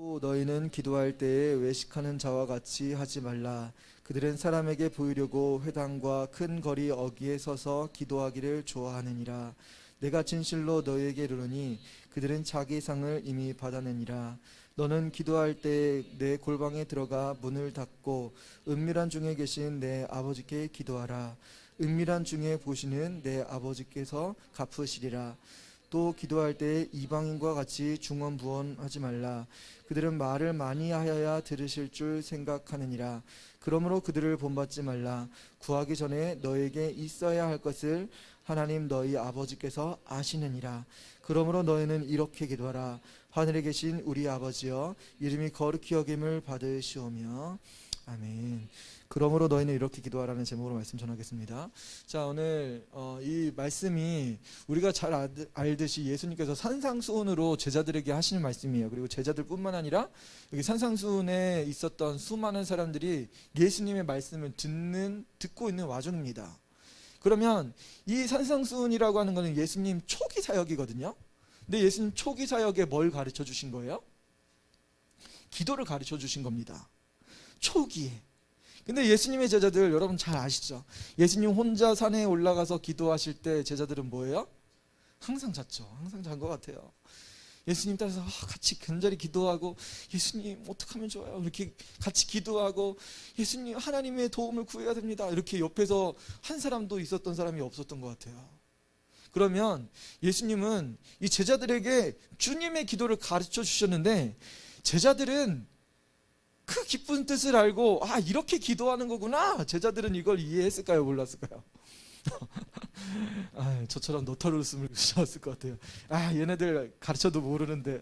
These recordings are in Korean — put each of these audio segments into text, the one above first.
또 너희는 기도할 때에 외식하는 자와 같이 하지 말라. 그들은 사람에게 보이려고 회당과 큰 거리 어귀에 서서 기도하기를 좋아하느니라. 내가 진실로 너희에게 이르노니 그들은 자기 상을 이미 받아내니라. 너는 기도할 때 내 골방에 들어가 문을 닫고 은밀한 중에 계신 내 아버지께 기도하라. 은밀한 중에 보시는 내 아버지께서 갚으시리라. 또 기도할 때 이방인과 같이 중언부언하지 말라. 그들은 말을 많이 하여야 들으실 줄 생각하느니라. 그러므로 그들을 본받지 말라. 구하기 전에 너에게 있어야 할 것을 하나님 너희 아버지께서 아시느니라. 그러므로 너희는 이렇게 기도하라. 하늘에 계신 우리 아버지여, 이름이 거룩히 여김을 받으시오며. 아멘. 그러므로 너희는 이렇게 기도하라는 제목으로 말씀 전하겠습니다. 자, 오늘 이 말씀이 우리가 잘 알듯이 예수님께서 산상수훈으로 제자들에게 하시는 말씀이에요. 그리고 제자들뿐만 아니라 여기 산상수훈에 있었던 수많은 사람들이 예수님의 말씀을 듣고 있는 와중입니다. 그러면 이 산상수훈이라고 하는 것은 예수님 초기 사역이거든요. 근데 예수님 초기 사역에 뭘 가르쳐 주신 거예요? 기도를 가르쳐 주신 겁니다. 초기에. 근데 예수님의 제자들 여러분 잘 아시죠? 예수님 혼자 산에 올라가서 기도하실 때 제자들은 뭐예요? 항상 잤죠. 항상 잔 것 같아요. 예수님 따라서 같이 간절히 기도하고, 예수님 어떻게 하면 좋아요? 이렇게 같이 기도하고, 예수님 하나님의 도움을 구해야 됩니다. 이렇게 옆에서 한 사람도 있었던 사람이 없었던 것 같아요. 그러면 예수님은 이 제자들에게 주님의 기도를 가르쳐 주셨는데, 제자들은 그 기쁜 뜻을 알고 이렇게 기도하는 거구나. 제자들은 이걸 이해했을까요? 몰랐을까요? 저처럼 노타로 웃음을 주셨을 것 같아요. 얘네들 가르쳐도 모르는데.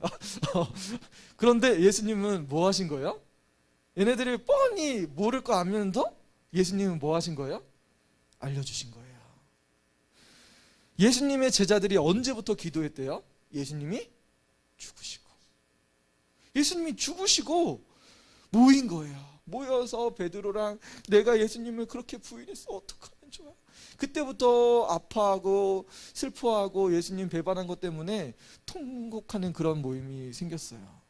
그런데 예수님은 뭐 하신 거예요? 얘네들이 뻔히 모를 거 알면서 예수님은 뭐 하신 거예요? 알려주신 거예요. 예수님의 제자들이 언제부터 기도했대요? 예수님이 죽으시고 모인 거예요. 모여서 베드로랑 내가 예수님을 그렇게 부인했어. 어떡하면 좋아. 그때부터 아파하고 슬퍼하고 예수님 배반한 것 때문에 통곡하는 그런 모임이 생겼어요.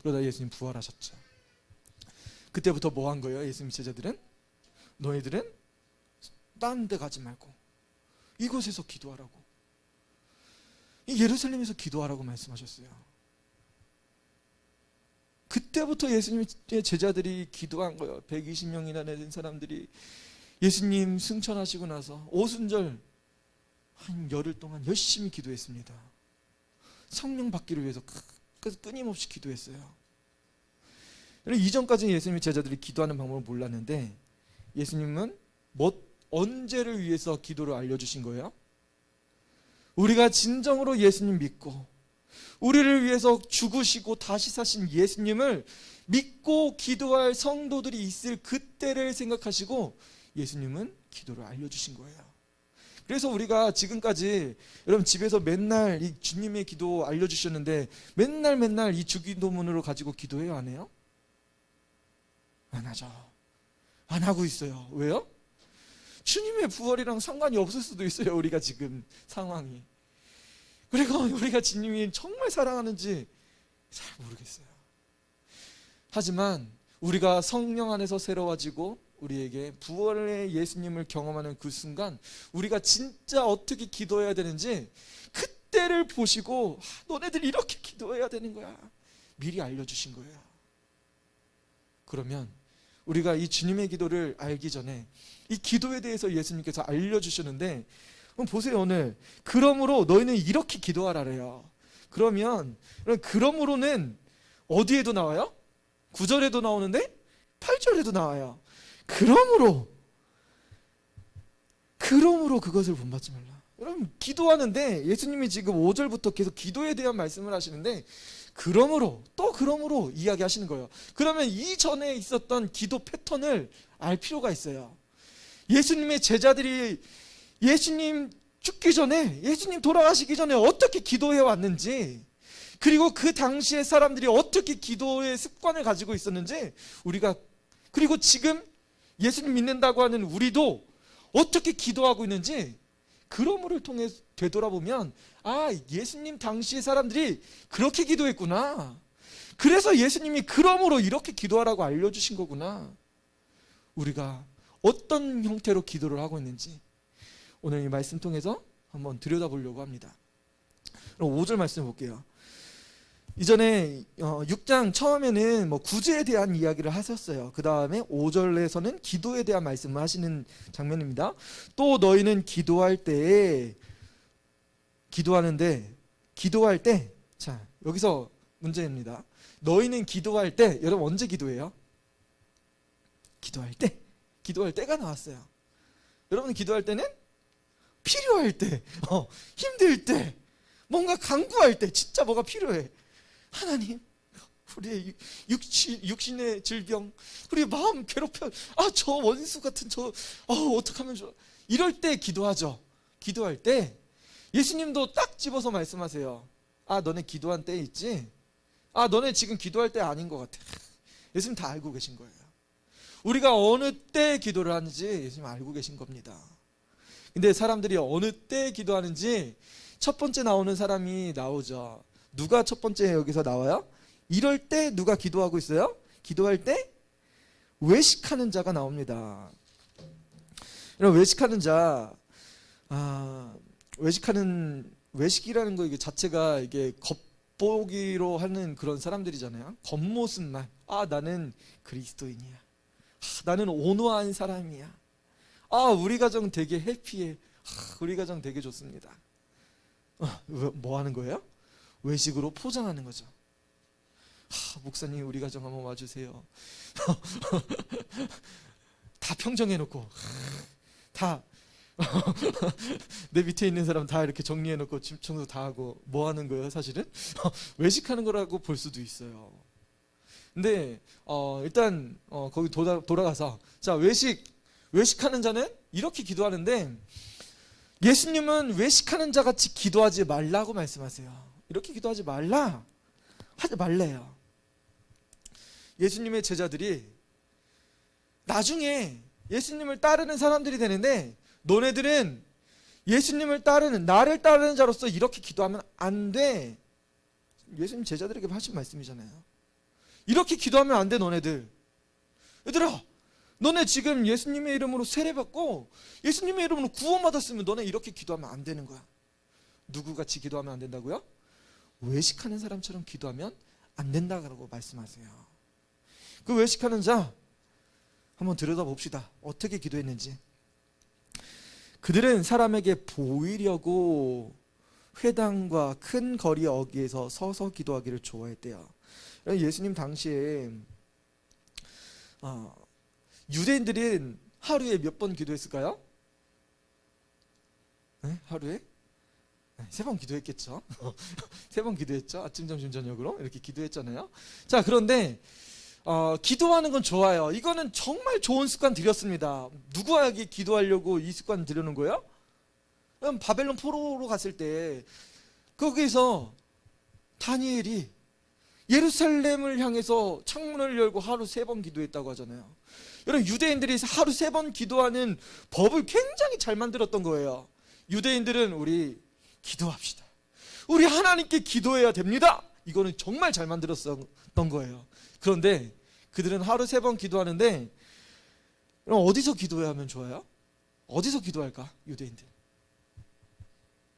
그러다 예수님 부활하셨죠. 그때부터 뭐 한 거예요? 예수님 제자들은? 너희들은 딴 데 가지 말고 이곳에서 기도하라고. 이 예루살렘에서 기도하라고 말씀하셨어요. 그때부터 예수님의 제자들이 기도한 거예요. 120명이나 되는 사람들이 예수님 승천하시고 나서 오순절 한 열흘 동안 열심히 기도했습니다. 성령 받기를 위해서 끊임없이 기도했어요. 이전까지는 예수님의 제자들이 기도하는 방법을 몰랐는데 예수님은 언제를 위해서 기도를 알려주신 거예요? 우리가 진정으로 예수님 믿고 우리를 위해서 죽으시고 다시 사신 예수님을 믿고 기도할 성도들이 있을 그때를 생각하시고 예수님은 기도를 알려주신 거예요. 그래서 우리가 지금까지 여러분 집에서 맨날 이 주님의 기도 알려주셨는데 맨날 이 주기도문으로 가지고 기도해요? 안 해요? 안 하죠. 안 하고 있어요. 왜요? 주님의 부활이랑 상관이 없을 수도 있어요. 우리가 지금 상황이. 그리고 우리가 주님이 정말 사랑하는지 잘 모르겠어요. 하지만 우리가 성령 안에서 새로워지고 우리에게 부활의 예수님을 경험하는 그 순간 우리가 진짜 어떻게 기도해야 되는지 그때를 보시고 너네들 이렇게 기도해야 되는 거야. 미리 알려주신 거예요. 그러면 우리가 이 주님의 기도를 알기 전에 이 기도에 대해서 예수님께서 알려주셨는데 그럼 보세요. 오늘 그러므로 너희는 이렇게 기도하라래요. 그러면 그러므로는 어디에도 나와요? 9절에도 나오는데 8절에도 나와요. 그러므로 그것을 본받지 말라. 여러분 기도하는데 예수님이 지금 5절부터 계속 기도에 대한 말씀을 하시는데 그러므로 이야기하시는 거예요. 그러면 이전에 있었던 기도 패턴을 알 필요가 있어요. 예수님의 제자들이 예수님 죽기 전에, 예수님 돌아가시기 전에 어떻게 기도해 왔는지, 그리고 그 당시에 사람들이 어떻게 기도의 습관을 가지고 있었는지 그리고 지금 예수님 믿는다고 하는 우리도 어떻게 기도하고 있는지 그러므로를 통해 되돌아보면 예수님 당시의 사람들이 그렇게 기도했구나. 그래서 예수님이 그러므로 이렇게 기도하라고 알려주신 거구나. 우리가 어떤 형태로 기도를 하고 있는지 오늘 이 말씀 통해서 한번 들여다보려고 합니다. 5절 말씀 볼게요. 이전에 6장 처음에는 구제에 대한 이야기를 하셨어요. 그 다음에 5절에서는 기도에 대한 말씀을 하시는 장면입니다. 또 너희는 기도할 때 자, 여기서 문제입니다. 너희는 기도할 때, 여러분 언제 기도해요? 기도할 때가 나왔어요. 여러분 기도할 때는 필요할 때, 힘들 때, 뭔가 간구할 때, 진짜 뭐가 필요해. 하나님, 우리의 육신의 질병, 우리의 마음 괴롭혀, 저 원수 같은 어떡하면 좋아. 이럴 때 기도하죠. 기도할 때 예수님도 딱 집어서 말씀하세요. 너네 기도한 때 있지? 너네 지금 기도할 때 아닌 것 같아. 예수님 다 알고 계신 거예요. 우리가 어느 때 기도를 하는지 예수님 알고 계신 겁니다. 근데 사람들이 어느 때 기도하는지 첫 번째 나오는 사람이 나오죠. 누가 첫 번째 여기서 나와요? 이럴 때 누가 기도하고 있어요? 기도할 때 외식하는 자가 나옵니다. 이런 외식하는 자, 외식이라는 거 이게 자체가 이게 겉보기로 하는 그런 사람들이잖아요. 겉모습만, 나는 그리스도인이야. 나는 온화한 사람이야. 우리 가정 되게 해피해. 우리 가정 되게 좋습니다. 뭐 하는 거예요? 외식으로 포장하는 거죠. 목사님 우리 가정 한번 와주세요. 다 평정해놓고 다 내 밑에 있는 사람 다 이렇게 정리해놓고 집 청소 다 하고 뭐 하는 거예요? 사실은 외식하는 거라고 볼 수도 있어요. 근데 일단 거기 돌아가서 자 외식하는 자는 이렇게 기도하는데 예수님은 외식하는 자 같이 기도하지 말라고 말씀하세요. 이렇게 기도하지 하지 말래요. 예수님의 제자들이 나중에 예수님을 따르는 사람들이 되는데 너네들은 예수님을 나를 따르는 자로서 이렇게 기도하면 안 돼. 예수님 제자들에게 하신 말씀이잖아요. 이렇게 기도하면 안 돼. 너네들. 얘들아, 너네 지금 예수님의 이름으로 세례받고 예수님의 이름으로 구원받았으면 너네 이렇게 기도하면 안 되는 거야. 누구같이 기도하면 안 된다고요? 외식하는 사람처럼 기도하면 안 된다고 말씀하세요. 그 외식하는 자 한번 들여다봅시다. 어떻게 기도했는지. 그들은 사람에게 보이려고 회당과 큰 거리 어귀에서 서서 기도하기를 좋아했대요. 예수님 당시에 유대인들은 하루에 몇 번 기도했을까요? 네? 하루에? 3번 기도했겠죠. 3번 기도했죠. 아침, 점심, 저녁으로 이렇게 기도했잖아요. 자, 그런데 기도하는 건 좋아요. 이거는 정말 좋은 습관 들였습니다. 누구에게 기도하려고 이 습관 들여놓은 거예요? 바벨론 포로로 갔을 때 거기서 다니엘이 예루살렘을 향해서 창문을 열고 하루 3번 기도했다고 하잖아요. 여러분 유대인들이 하루 3번 기도하는 법을 굉장히 잘 만들었던 거예요. 유대인들은 우리 기도합시다. 우리 하나님께 기도해야 됩니다. 이거는 정말 잘 만들었던 거예요. 그런데 그들은 하루 3번 기도하는데 그럼 어디서 기도해야 하면 좋아요? 어디서 기도할까? 유대인들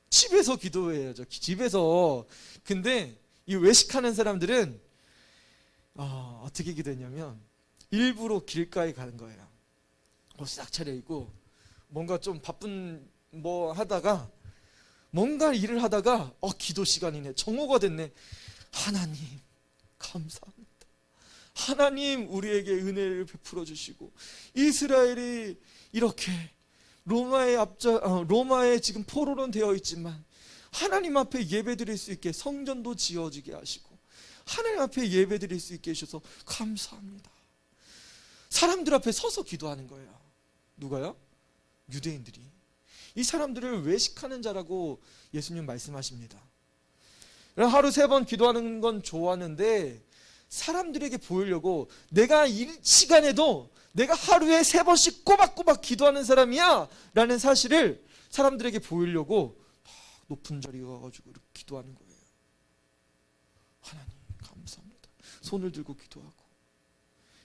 집에서 기도해야죠. 집에서. 근데 이 외식하는 사람들은 어떻게 기도했냐면 일부러 길가에 가는 거예요. 싹 차려입고 뭔가 좀 바쁜 하다가 뭔가 일을 하다가 기도 시간이네. 정오가 됐네. 하나님 감사합니다. 하나님 우리에게 은혜를 베풀어 주시고 이스라엘이 이렇게 로마에 지금 포로는 되어 있지만 하나님 앞에 예배드릴 수 있게 성전도 지어지게 하시고 하나님 앞에 예배드릴 수 있게 해주셔서 감사합니다. 사람들 앞에 서서 기도하는 거예요. 누가요? 유대인들이. 이 사람들을 외식하는 자라고 예수님 말씀하십니다. 하루 3번 기도하는 건 좋았는데 사람들에게 보이려고 내가 이 시간에도 내가 하루에 3번씩 꼬박꼬박 기도하는 사람이야 라는 사실을 사람들에게 보이려고 높은 자리에 가가지고 이렇게 기도하는 거예요. 하나님 감사합니다. 손을 들고 기도하고.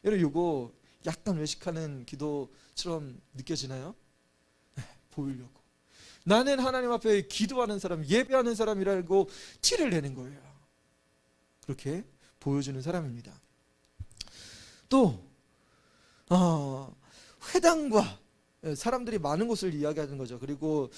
여러분 이거 약간 외식하는 기도처럼 느껴지나요? 네, 보이려고. 나는 하나님 앞에 기도하는 사람, 예배하는 사람이라고 티를 내는 거예요. 그렇게 보여주는 사람입니다. 또 회당과 사람들이 많은 곳을 이야기하는 거죠. 그리고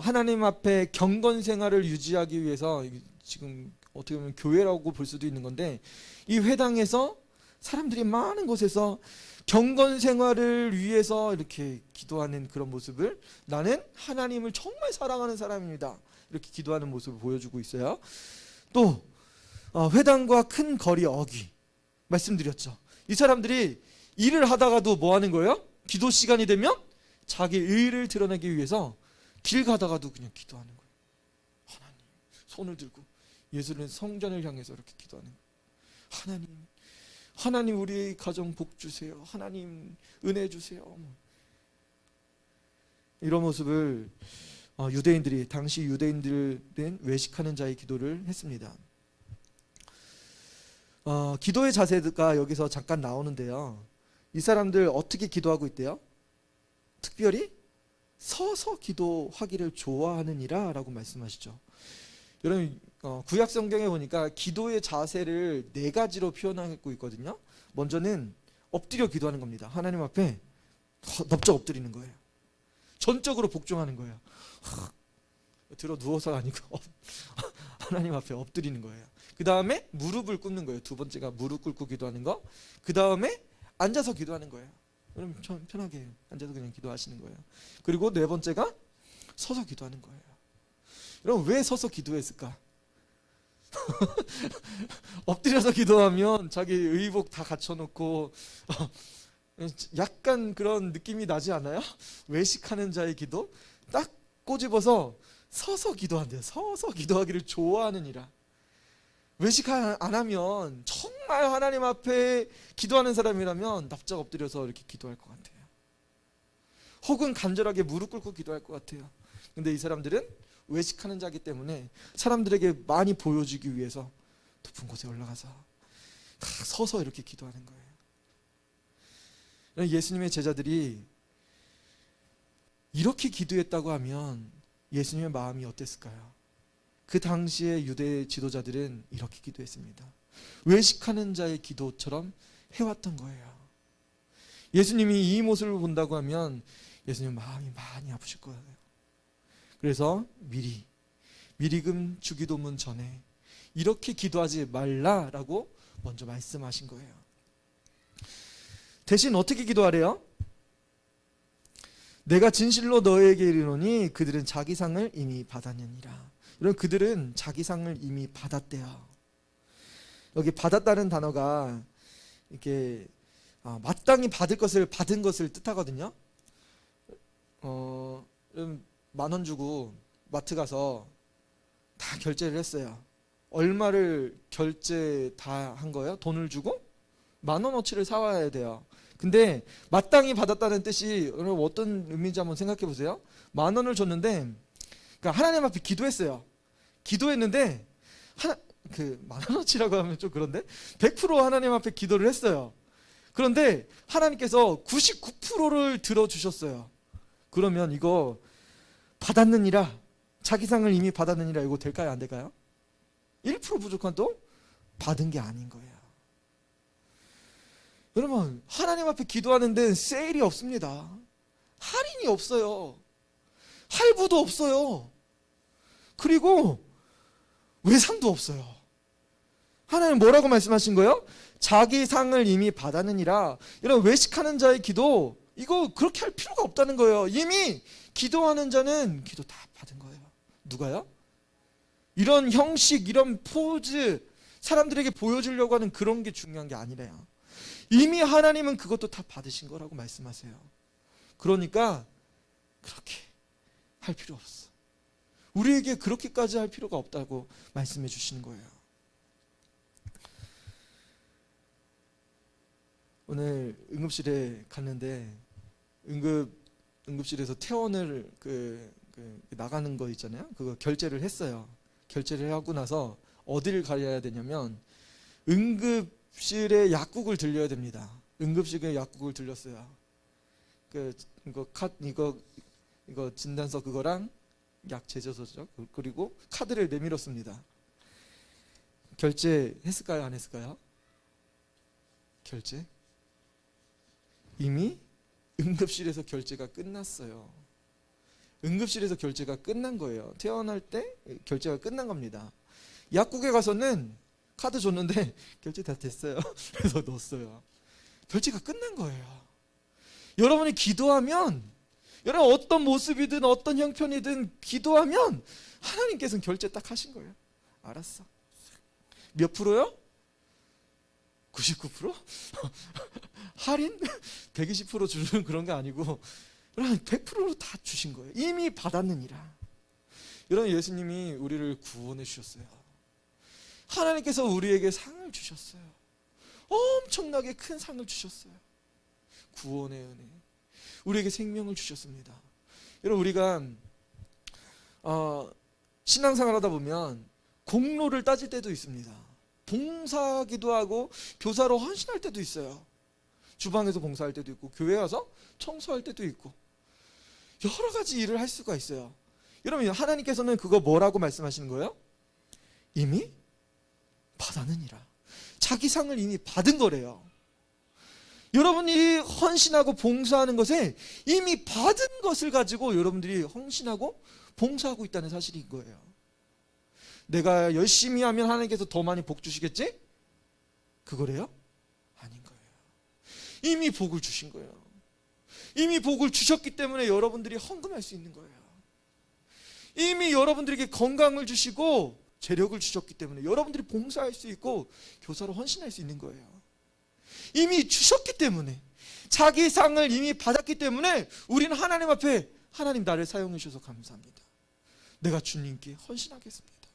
하나님 앞에 경건 생활을 유지하기 위해서, 지금 어떻게 보면 교회라고 볼 수도 있는 건데, 이 회당에서 사람들이 많은 곳에서 경건 생활을 위해서 이렇게 기도하는 그런 모습을, 나는 하나님을 정말 사랑하는 사람입니다, 이렇게 기도하는 모습을 보여주고 있어요. 또 회당과 큰 거리 어귀, 말씀드렸죠. 이 사람들이 일을 하다가도 뭐 하는 거예요? 기도 시간이 되면 자기 의를 드러내기 위해서 길 가다가도 그냥 기도하는 거예요. 하나님, 손을 들고 예수는 성전을 향해서 이렇게 기도하는 거예요. 하나님 우리 가정 복 주세요. 하나님 은혜 주세요. 이런 모습을 유대인들이, 당시 유대인들은 외식하는 자의 기도를 했습니다. 기도의 자세가 여기서 잠깐 나오는데요. 이 사람들 어떻게 기도하고 있대요? 특별히 서서 기도하기를 좋아하느니라 라고 말씀하시죠. 여러분 구약 성경에 보니까 기도의 자세를 4가지로 표현하고 있거든요. 먼저는 엎드려 기도하는 겁니다. 하나님 앞에 넙적 엎드리는 거예요. 전적으로 복종하는 거예요. 들어 누워서 아니고 하나님 앞에 엎드리는 거예요. 그 다음에 무릎을 꿇는 거예요. 2번째가 무릎 꿇고 기도하는 거. 그 다음에 앉아서 기도하는 거예요. 여러분 편하게 앉아서 그냥 기도하시는 거예요. 그리고 4번째가 서서 기도하는 거예요. 여러분 왜 서서 기도했을까? 엎드려서 기도하면 자기 의복 다 갖춰놓고 약간 그런 느낌이 나지 않아요? 외식하는 자의 기도 딱 꼬집어서 서서 기도한대요. 서서 기도하기를 좋아하느니라. 외식 안 하면, 정말 하나님 앞에 기도하는 사람이라면 납작 엎드려서 이렇게 기도할 것 같아요. 혹은 간절하게 무릎 꿇고 기도할 것 같아요. 근데 이 사람들은 외식하는 자이기 때문에 사람들에게 많이 보여주기 위해서 높은 곳에 올라가서 다 서서 이렇게 기도하는 거예요. 예수님의 제자들이 이렇게 기도했다고 하면 예수님의 마음이 어땠을까요? 그 당시의 유대 지도자들은 이렇게 기도했습니다. 외식하는 자의 기도처럼 해왔던 거예요. 예수님이 이 모습을 본다고 하면 예수님 마음이 많이 아프실 거예요. 그래서 미리금 주기도문 전에 이렇게 기도하지 말라라고 먼저 말씀하신 거예요. 대신 어떻게 기도하래요? 내가 진실로 너에게 이르노니 그들은 자기 상을 이미 받았느니라. 이런 그들은 자기 상을 이미 받았대요. 여기 받았다는 단어가 이렇게 마땅히 받을 것을 받은 것을 뜻하거든요. 10,000원 주고 마트 가서 다 결제를 했어요. 얼마를 결제 다 한 거예요? 돈을 주고 10,000원어치를 사와야 돼요. 근데 마땅히 받았다는 뜻이 어떤 의미인지 한번 생각해 보세요. 10,000원을 줬는데, 그러니까 하나님 앞에 기도했어요. 기도했는데 10,000원어치라고 하면 좀 그런데 100% 하나님 앞에 기도를 했어요. 그런데 하나님께서 99%를 들어주셨어요. 그러면 이거 받았느니라, 자기 상을 이미 받았느니라, 이거 될까요? 안 될까요? 1% 부족한 또 받은 게 아닌 거예요. 여러분 하나님 앞에 기도하는 데는 세일이 없습니다. 할인이 없어요. 할부도 없어요. 그리고 외상도 없어요. 하나님 뭐라고 말씀하신 거예요? 자기 상을 이미 받았느니라. 여러분 외식하는 자의 기도, 이거 그렇게 할 필요가 없다는 거예요. 이미 기도하는 자는 기도 다 받은 거예요. 누가요? 이런 형식, 이런 포즈, 사람들에게 보여주려고 하는 그런 게 중요한 게 아니래요. 이미 하나님은 그것도 다 받으신 거라고 말씀하세요. 그러니까 그렇게 할 필요 없어. 우리에게 그렇게까지 할 필요가 없다고 말씀해 주시는 거예요. 오늘 응급실에 갔는데 응급실에서 퇴원을 나가는 거 있잖아요. 그거 결제를 했어요. 결제를 하고 나서 어디를 가야 되냐면 응급 응급실에 약국을 들려야 됩니다. 응급실에 약국을 들렸어요. 이거 진단서 그거랑 약 제조서죠. 그리고 카드를 내밀었습니다. 결제했을까요? 안 했을까요? 결제? 이미 응급실에서 결제가 끝났어요. 응급실에서 결제가 끝난 거예요. 퇴원할 때 결제가 끝난 겁니다. 약국에 가서는 카드 줬는데 결제 다 됐어요. 그래서 넣었어요. 결제가 끝난 거예요. 여러분이 기도하면, 여러분 어떤 모습이든 어떤 형편이든 기도하면 하나님께서는 결제 딱 하신 거예요. 알았어. 몇 프로요? 99%? 할인? 120% 주는 그런 게 아니고 100%로 다 주신 거예요. 이미 받았느니라. 여러분, 예수님이 우리를 구원해 주셨어요. 하나님께서 우리에게 상을 주셨어요. 엄청나게 큰 상을 주셨어요. 구원의 은혜. 우리에게 생명을 주셨습니다. 여러분, 우리가 신앙생활 하다 보면 공로를 따질 때도 있습니다. 봉사기도 하고 교사로 헌신할 때도 있어요. 주방에서 봉사할 때도 있고 교회 와서 청소할 때도 있고 여러 가지 일을 할 수가 있어요. 여러분, 하나님께서는 그거 뭐라고 말씀하시는 거예요? 이미 받았느니라. 자기 상을 이미 받은 거래요. 여러분이 헌신하고 봉사하는 것에 이미 받은 것을 가지고 여러분들이 헌신하고 봉사하고 있다는 사실인 거예요. 내가 열심히 하면 하나님께서 더 많이 복 주시겠지? 그거래요? 아닌 거예요. 이미 복을 주신 거예요. 이미 복을 주셨기 때문에 여러분들이 헌금할 수 있는 거예요. 이미 여러분들에게 건강을 주시고 재력을 주셨기 때문에 여러분들이 봉사할 수 있고 교사로 헌신할 수 있는 거예요. 이미 주셨기 때문에, 자기 상을 이미 받았기 때문에 우리는 하나님 앞에, 하나님 나를 사용해 주셔서 감사합니다. 내가 주님께 헌신하겠습니다.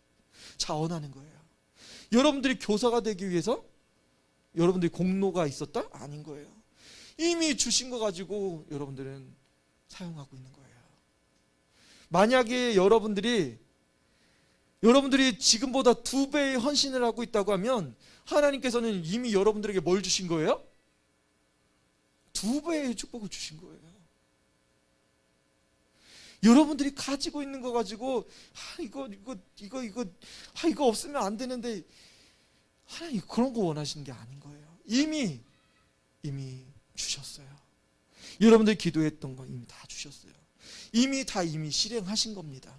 자원하는 거예요. 여러분들이 교사가 되기 위해서 여러분들이 공로가 있었다? 아닌 거예요. 이미 주신 거 가지고 여러분들은 사용하고 있는 거예요. 만약에 여러분들이 지금보다 2배의 헌신을 하고 있다고 하면 하나님께서는 이미 여러분들에게 뭘 주신 거예요? 2배의 축복을 주신 거예요. 여러분들이 가지고 있는 거 가지고 이거 없으면 안 되는데 하나님 그런 거 원하시는 게 아닌 거예요. 이미 주셨어요. 여러분들이 기도했던 거 이미 다 주셨어요. 이미 실행하신 겁니다.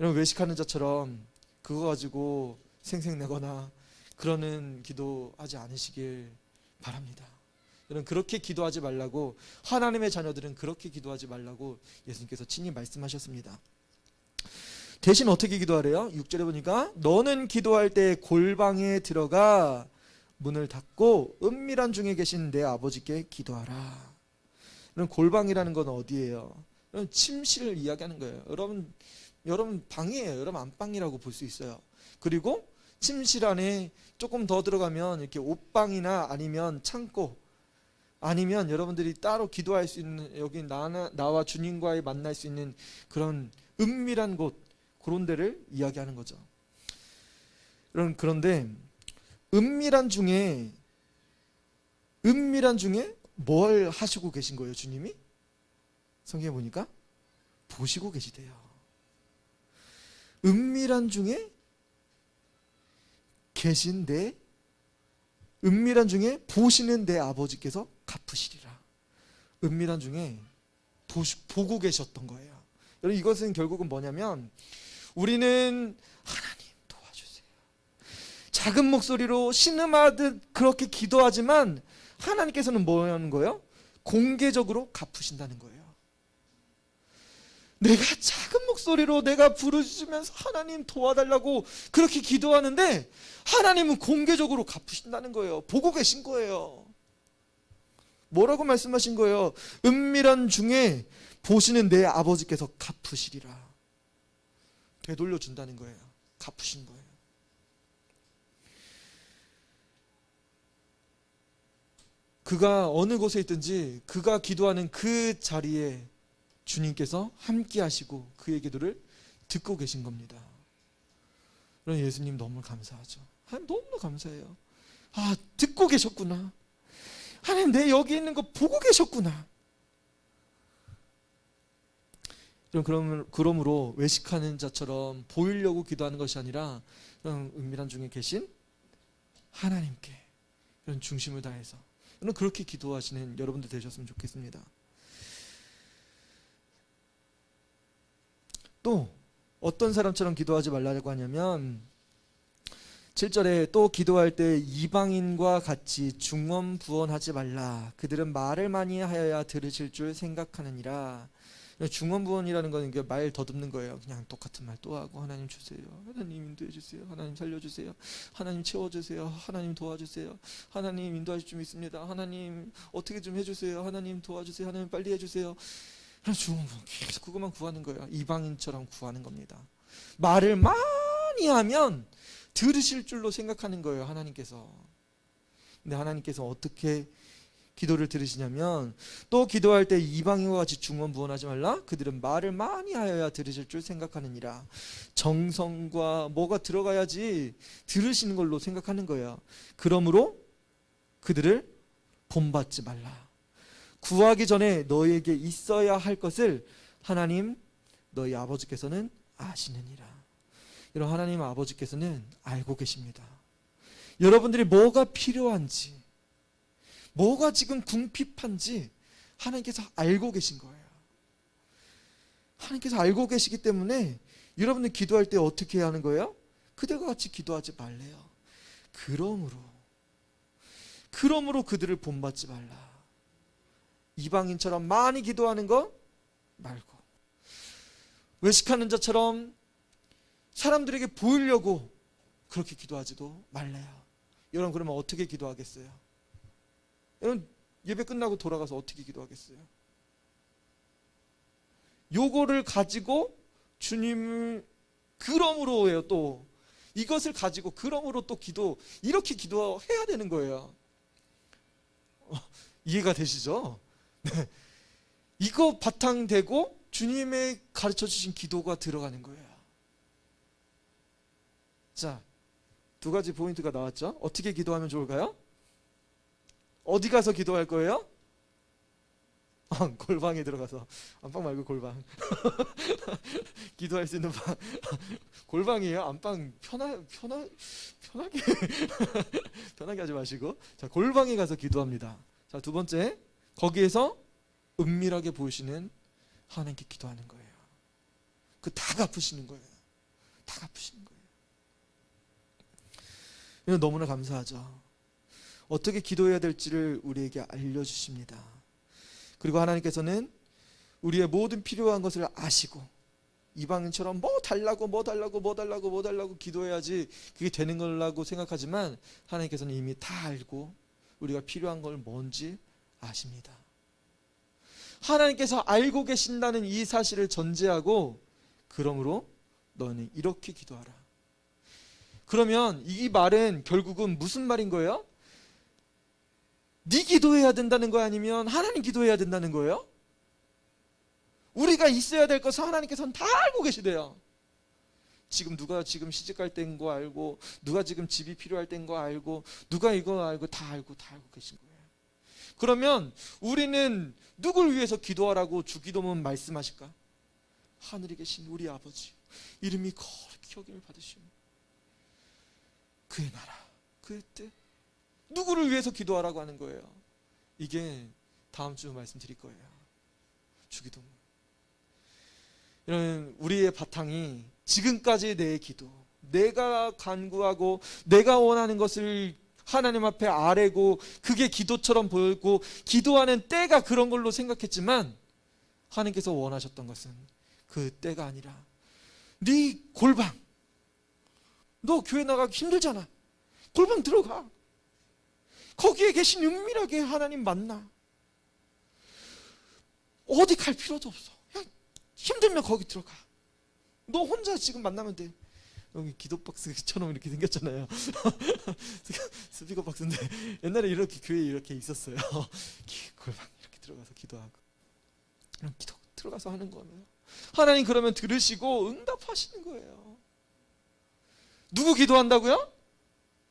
여러분, 외식하는 자처럼 그거 가지고 생색내거나 그러는 기도하지 않으시길 바랍니다. 여러분, 그렇게 기도하지 말라고, 하나님의 자녀들은 그렇게 기도하지 말라고 예수님께서 친히 말씀하셨습니다. 대신 어떻게 기도하래요? 6절에 보니까 너는 기도할 때 골방에 들어가 문을 닫고 은밀한 중에 계신 내 아버지께 기도하라. 여러분, 골방이라는 건 어디예요? 여러분, 침실을 이야기하는 거예요. 여러분 방이에요. 여러분 안방이라고 볼 수 있어요. 그리고 침실 안에 조금 더 들어가면 이렇게 옷방이나 아니면 창고, 아니면 여러분들이 따로 기도할 수 있는, 여기 나와 주님과의 만날 수 있는 그런 은밀한 곳, 그런 데를 이야기하는 거죠. 그런데 은밀한 중에 뭘 하시고 계신 거예요, 주님이? 성경에 보니까 보시고 계시대요. 은밀한 중에 보시는 내 아버지께서 갚으시리라. 은밀한 중에 보고 계셨던 거예요. 여러분, 이것은 결국은 뭐냐면, 우리는 하나님 도와주세요, 작은 목소리로 신음하듯 그렇게 기도하지만 하나님께서는 뭐 하는 거예요? 공개적으로 갚으신다는 거예요. 내가 작은 목소리로 내가 부르짖으면서 하나님 도와달라고 그렇게 기도하는데 하나님은 공개적으로 갚으신다는 거예요. 보고 계신 거예요. 뭐라고 말씀하신 거예요? 은밀한 중에 보시는 내 아버지께서 갚으시리라. 되돌려 준다는 거예요. 갚으신 거예요. 그가 어느 곳에 있든지 그가 기도하는 그 자리에 주님께서 함께 하시고 그의 기도를 듣고 계신 겁니다. 그럼 예수님 너무 감사하죠. 너무 감사해요. 아, 듣고 계셨구나. 하나님, 내 여기 있는 거 보고 계셨구나. 그러므로 외식하는 자처럼 보이려고 기도하는 것이 아니라 그냥 은밀한 중에 계신 하나님께 이런 중심을 다해서 그렇게 기도하시는 여러분들 되셨으면 좋겠습니다. 또 어떤 사람처럼 기도하지 말라고 하냐면 7절에 또 기도할 때 이방인과 같이 중언부언하지 말라. 그들은 말을 많이 하여야 들으실 줄 생각하느니라. 중언부언이라는 거는 말 더듬는 거예요. 그냥 똑같은 말 또 하고, 하나님 주세요, 하나님 인도해 주세요, 하나님 살려주세요, 하나님 채워주세요, 하나님 도와주세요, 하나님 인도하실 줄 믿습니다, 하나님 어떻게 좀 해주세요, 하나님 도와주세요, 하나님 빨리 해주세요. 중언부언 계속 그것만 구하는 거예요. 이방인처럼 구하는 겁니다. 말을 많이 하면 들으실 줄로 생각하는 거예요, 하나님께서. 근데 하나님께서 어떻게 기도를 들으시냐면, 또 기도할 때 이방인과 같이 중언부언하지 말라. 그들은 말을 많이 하여야 들으실 줄 생각하느니라. 정성과 뭐가 들어가야지 들으시는 걸로 생각하는 거예요. 그러므로 그들을 본받지 말라. 구하기 전에 너희에게 있어야 할 것을 하나님 너희 아버지께서는 아시느니라. 여러분, 하나님 아버지께서는 알고 계십니다. 여러분들이 뭐가 필요한지, 뭐가 지금 궁핍한지 하나님께서 알고 계신 거예요. 하나님께서 알고 계시기 때문에 여러분들 기도할 때 어떻게 해야 하는 거예요? 그들과 같이 기도하지 말래요. 그러므로 그들을 본받지 말라. 이방인처럼 많이 기도하는 거 말고, 외식하는 자처럼 사람들에게 보이려고 그렇게 기도하지도 말래요. 여러분, 그러면 어떻게 기도하겠어요? 여러분, 예배 끝나고 돌아가서 어떻게 기도하겠어요? 요거를 가지고 주님을 그러므로 해요. 또 이것을 가지고 그러므로 또 이렇게 기도해야 되는 거예요. 이해가 되시죠? 네. 이거 바탕되고 주님의 가르쳐 주신 기도가 들어가는 거예요. 자, 두 가지 포인트가 나왔죠? 어떻게 기도하면 좋을까요? 어디 가서 기도할 거예요? 골방에 들어가서. 안방 말고 골방. 기도할 수 있는 방. 골방이에요? 안방 편하게 편하게 하지 마시고, 자, 골방에 가서 기도합니다. 자, 두 번째, 거기에서 은밀하게 보이시는 하나님께 기도하는 거예요. 다 갚으시는 거예요. 다 갚으시는 거예요. 이건 너무나 감사하죠. 어떻게 기도해야 될지를 우리에게 알려주십니다. 그리고 하나님께서는 우리의 모든 필요한 것을 아시고, 이방인처럼 뭐 달라고 기도해야지 그게 되는 거라고 생각하지만, 하나님께서는 이미 다 알고 우리가 필요한 걸 뭔지 아십니다. 하나님께서 알고 계신다는 이 사실을 전제하고, 그러므로 너는 이렇게 기도하라. 그러면 이 말은 결국은 무슨 말인 거예요? 네 기도해야 된다는 거야, 아니면 하나님 기도해야 된다는 거예요? 우리가 있어야 될 것을 하나님께서는 다 알고 계시대요. 누가 지금 시집갈 때인 거 알고, 누가 지금 집이 필요할 때인 거 알고, 누가 이거 알고, 다 알고 계신 거예요. 그러면 우리는 누굴 위해서 기도하라고 주기도문 말씀하실까? 하늘에 계신 우리 아버지, 이름이 거룩히 여김을 받으시오. 그의 나라, 그의 뜻. 누구를 위해서 기도하라고 하는 거예요? 이게 다음 주 말씀드릴 거예요. 주기도문. 이런 우리의 바탕이 지금까지 내 기도, 내가 간구하고 내가 원하는 것을 하나님 앞에 아뢰고, 그게 기도처럼 보였고, 기도하는 때가 그런 걸로 생각했지만, 하나님께서 원하셨던 것은 그 때가 아니라, 네 골방, 너 교회 나가기 힘들잖아, 골방 들어가. 거기에 계신 은밀하게 하나님 만나. 어디 갈 필요도 없어. 그냥 힘들면 거기 들어가. 너 혼자 지금 만나면 돼. 여기 기도 박스처럼 이렇게 생겼잖아요. 스피커 박스인데 옛날에 이렇게 교회에 이렇게 있었어요. 골방 이렇게 들어가서 기도하고, 그냥 기도 들어가서 하는 거예요. 하나님 그러면 들으시고 응답하시는 거예요. 누구 기도한다고요?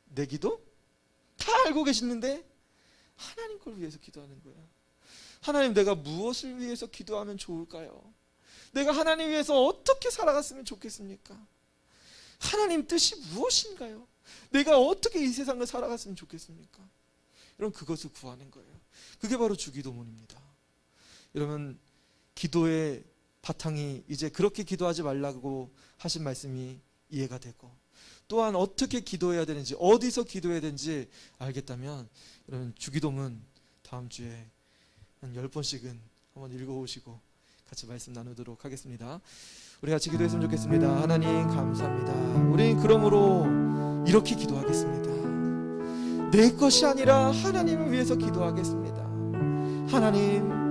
내 기도? 다 다 알고 계시는데 하나님 걸 위해서 기도하는 거야. 하나님, 내가 무엇을 위해서 기도하면 좋을까요? 내가 하나님 위해서 어떻게 살아갔으면 좋겠습니까? 하나님 뜻이 무엇인가요? 내가 어떻게 이 세상을 살아갔으면 좋겠습니까? 여러분, 그것을 구하는 거예요. 그게 바로 주기도문입니다. 여러분, 기도의 바탕이 이제 그렇게 기도하지 말라고 하신 말씀이 이해가 되고, 또한 어떻게 기도해야 되는지, 어디서 기도해야 되는지 알겠다면 여러분, 주기도문 다음 주에 한 10번씩은 한번 읽어오시고 같이 말씀 나누도록 하겠습니다. 우리 같이 기도했으면 좋겠습니다. 하나님 감사합니다. 우리는 그러므로 이렇게 기도하겠습니다. 내 것이 아니라 하나님을 위해서 기도하겠습니다. 하나님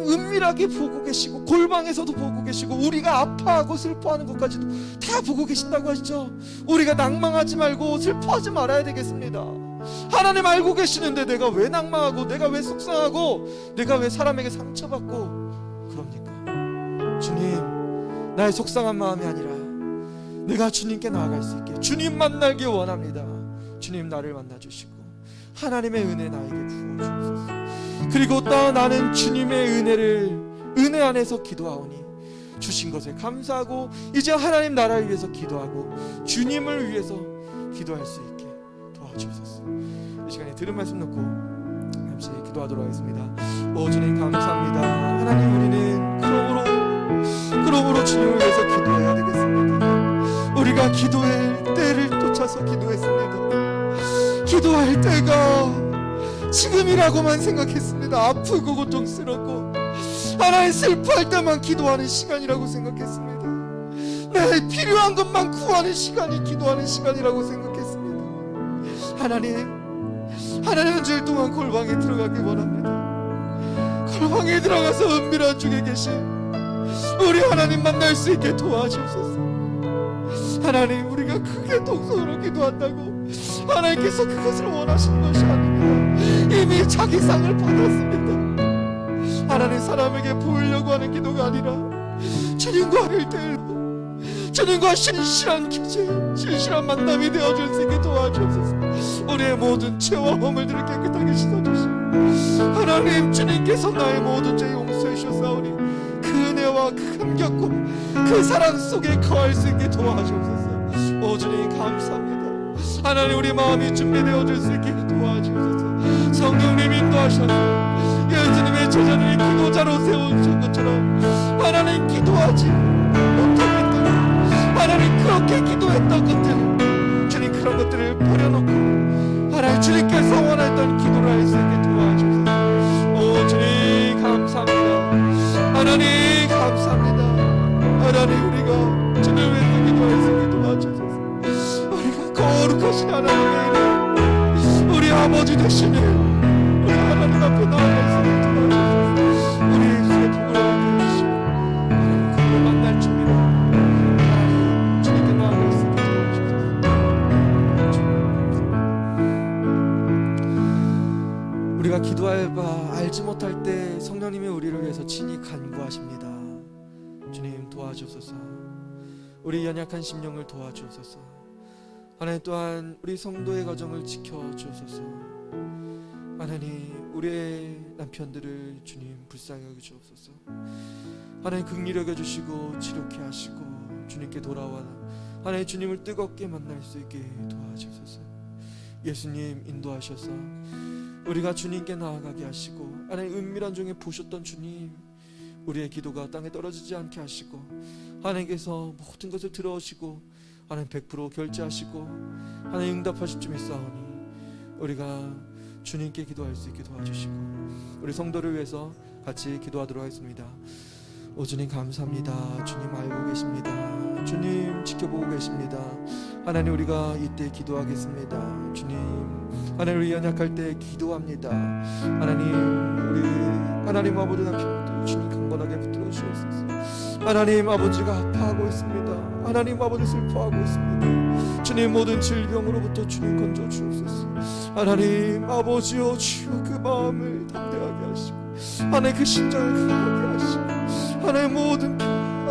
은밀하게 보고 계시고, 골방에서도 보고 계시고, 우리가 아파하고 슬퍼하는 것까지도 다 보고 계신다고 하시죠. 우리가 낭망하지 말고 슬퍼하지 말아야 되겠습니다. 하나님 알고 계시는데 내가 왜 낭망하고, 내가 왜 속상하고, 내가 왜 사람에게 상처받고 그럽니까? 주님, 나의 속상한 마음이 아니라 내가 주님께 나아갈 수 있게 주님 만나길 원합니다. 주님, 나를 만나주시고 하나님의 은혜 나에게 부어주옵소서. 그리고 또 나는 주님의 은혜 안에서 기도하오니 주신 것에 감사하고, 이제 하나님 나라를 위해서 기도하고 주님을 위해서 기도할 수 있게 도와주옵소서. 이 시간에 들은 말씀 놓고 잠시 기도하도록 하겠습니다. 오 주님 감사합니다. 하나님, 우리는 그러므로 주님을 위해서 기도해야 되겠습니다. 우리가 기도할 때를 쫓아서 기도했습니다. 기도할 때가 지금이라고만 생각했습니다. 아프고 고통스럽고 하나님 슬퍼할 때만 기도하는 시간이라고 생각했습니다. 내 필요한 것만 구하는 시간이 기도하는 시간이라고 생각했습니다. 하나님 한 주일 동안 골방에 들어가기 원합니다. 골방에 들어가서 은밀한 중에 계신 우리 하나님 만날 수 있게 도와주옵소서. 하나님, 우리가 크게 동성으로 기도한다고 하나님께서 그것을 원하시는 것이 아닙니다. 이미 자기 상을 받았습니다. 하나님, 사람에게 보이려고 하는 기도가 아니라 주님과 1대1로 주님과 신실한 교제, 신실한 만남이 되어줄 수 있게 도와주옵소서. 우리의 모든 죄와 허물들을 깨끗하게 씻어주시고, 하나님, 주님께서 나의 모든 죄 용서해 주셨사오니 그 은혜와 그 감격과 그 사랑 속에 거할 수 있게 도와주옵소서. 오 주님 감사합니다. 하나님, 우리 마음이 준비되어질 수 있게 도와주옵소서. 성령님 인도하셔서 예수님의 제자들이 기도자로 세우신 것처럼 하나님, 기도하지 못할 것들, 하나님 그렇게 기도했던 것들, 주님 그런 것들을 버려놓고 하나님 주님께서 원했던 기도를 할 수 있게 도와주옵소서. 오 주님 감사합니다. 하나님 감사합니다. 하나님, 우리가 주님을 위해서 기도할 수 있게 도와주옵소서. 거룩하신 하나님의 이름, 우리 아버지 되시니 우리 하나님 앞에 나아갈 수 있게 도와주옵소서. 우리 예수의 부끄러움을 해주시고 그를 만날 준비로 하나님 주님께 나아갈 수 있게 도와주옵소서. 우리가 기도할 바 알지 못할 때 성령님이 우리를 위해서 친히 간구하십니다. 주님 도와주옵소서. 우리 연약한 심령을 도와주옵소서. 하나님, 또한 우리 성도의 가정을 지켜주옵소서. 하나님, 우리의 남편들을 주님 불쌍히 여겨주옵소서. 하나님, 긍휼히 여겨주시고 치료케 하시고 주님께 돌아와 하나님 주님을 뜨겁게 만날 수 있게 도와주옵소서. 예수님 인도하셔서 우리가 주님께 나아가게 하시고, 하나님 은밀한 중에 보셨던 주님, 우리의 기도가 땅에 떨어지지 않게 하시고, 하나님께서 모든 것을 들어오시고 하나님 100% 결제하시고 하나님 응답하실 줄 믿사오니 우리가 주님께 기도할 수 있게 도와주시고, 우리 성도를 위해서 같이 기도하도록 하겠습니다. 오 주님 감사합니다. 주님 알고 계십니다. 주님 지켜보고 계십니다. 하나님, 우리가 이때 기도하겠습니다. 주님, 하나님, 우리 연약할 때 기도합니다. 하나님, 우리 하나님 아버지 남편들 주님 강건하게 붙들어 주옵소서. 하나님, 아버지가 아파하고 있습니다. 하나님, 아버지 슬퍼하고 있습니다. 주님, 모든 질병으로부터 주님 건져 주옵소서. 하나님 아버지여, 주여 그 마음을 담대하게 하시고 하나님 그 심장을 강하게 하시고 하나님 모든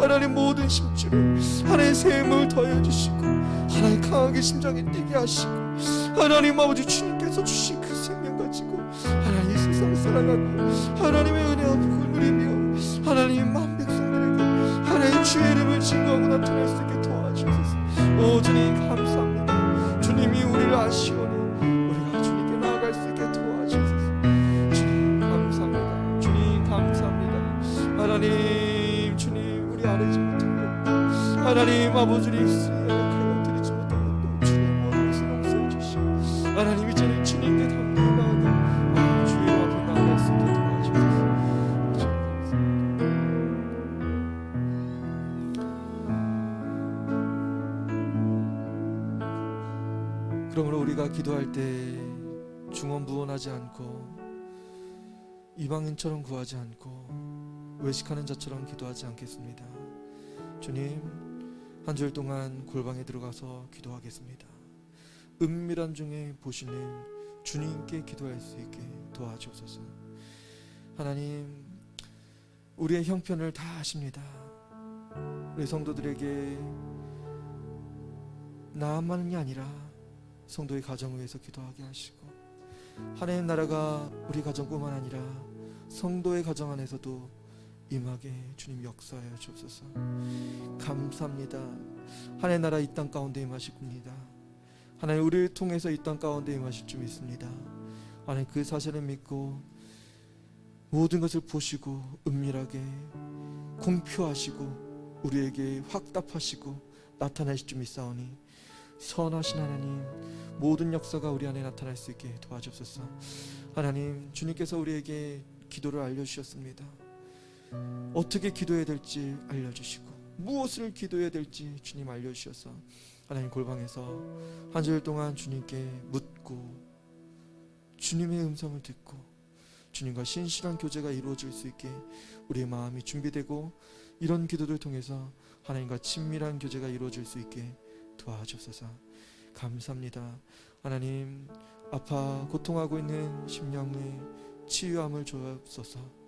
하나님 모든 심줄을 하나님 새 힘을 더해 주시고 하나님 강하게 심장이 뛰게 하시고 하나님 아버지 주님께서 주신 그 생명 가지고 하나님 이 세상 살아가고 하나님의 은혜와 복을 누리며 하나님 만 백성들에게 하나님 주의 이름을 증거하고 나타낼 수 있게 도와주소서. 오 주님 감사합니다. 주님이 우리를 아시오니 우리가 주님께 나아갈 수 있게 도와주소서. 주님 감사합니다. 주님 감사합니다. 하나님 주님 우리 아뢰지 못한 것 하나님 아버지를 수행하여 드리지 못한 것도 주님 모든 것을 용서해 주시고 하나님 이제는 주님께 담대히 나아가 주의 앞에 나아갈 수 있게 도와주소서. 그러므로 우리가 기도할 때 중언부언하지 않고 이방인처럼 구하지 않고 외식하는 자처럼 기도하지 않겠습니다. 주님, 한 주일 동안 골방에 들어가서 기도하겠습니다. 은밀한 중에 보시는 주님께 기도할 수 있게 도와주소서. 하나님, 우리의 형편을 다 아십니다. 우리 성도들에게 나만이 아니라 성도의 가정을 위해서 기도하게 하시고 하나님 나라가 우리 가정뿐만 아니라 성도의 가정 안에서도 임하게 주님 역사하여 주옵소서. 감사합니다. 하나님 나라 이 땅 가운데 임하실 겁니다. 하나님 우리를 통해서 이 땅 가운데 임하실 줄 믿습니다. 하나님 그 사실을 믿고 모든 것을 보시고 은밀하게 공표하시고 우리에게 확답하시고 나타내실 줄 믿사오니 선하신 하나님 모든 역사가 우리 안에 나타날 수 있게 도와주옵소서. 하나님 주님께서 우리에게 기도를 알려주셨습니다. 어떻게 기도해야 될지 알려주시고 무엇을 기도해야 될지 주님 알려주셔서 하나님 골방에서 한 주일 동안 주님께 묻고 주님의 음성을 듣고 주님과 신실한 교제가 이루어질 수 있게 우리의 마음이 준비되고 이런 기도를 통해서 하나님과 친밀한 교제가 이루어질 수 있게 도와주옵소서. 감사합니다. 하나님 아파 고통하고 있는 심령의 치유함을 주옵소서.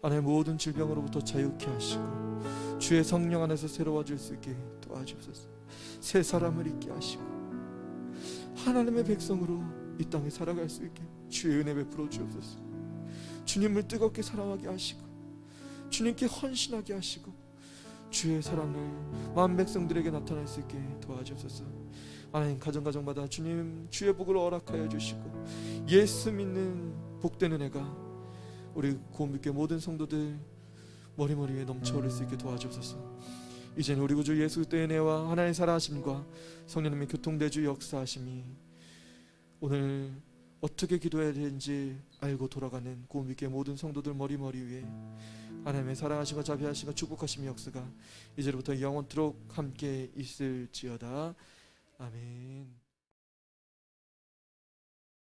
하나님 모든 질병으로부터 자유케 하시고 주의 성령 안에서 새로워질 수 있게 도와주옵소서. 새 사람을 있게 하시고 하나님의 백성으로 이 땅에 살아갈 수 있게 주의 은혜 베풀어 주옵소서. 주님을 뜨겁게 사랑하게 하시고 주님께 헌신하게 하시고 주의 사랑을 만 백성들에게 나타낼 수 있게 도와주옵소서. 하나님 가정마다 주님 주의 복을 허락하여 주시고 예수 믿는 복된 은혜가 우리 고음교회 모든 성도들 머리 위에 넘쳐오를 수 있게 도와주옵소서. 이제는 우리 구주 예수 그리스도의 은혜와 하나님의 살아하심과 성령님의 교통대주 역사하심이 오늘 어떻게 기도해야 되는지 알고 돌아가는 고음교회 모든 성도들 머리 위에 하나님의 사랑하심과 자비하심과 축복하심의 역사가 이제부터 영원토록 함께 있을지어다. 아멘.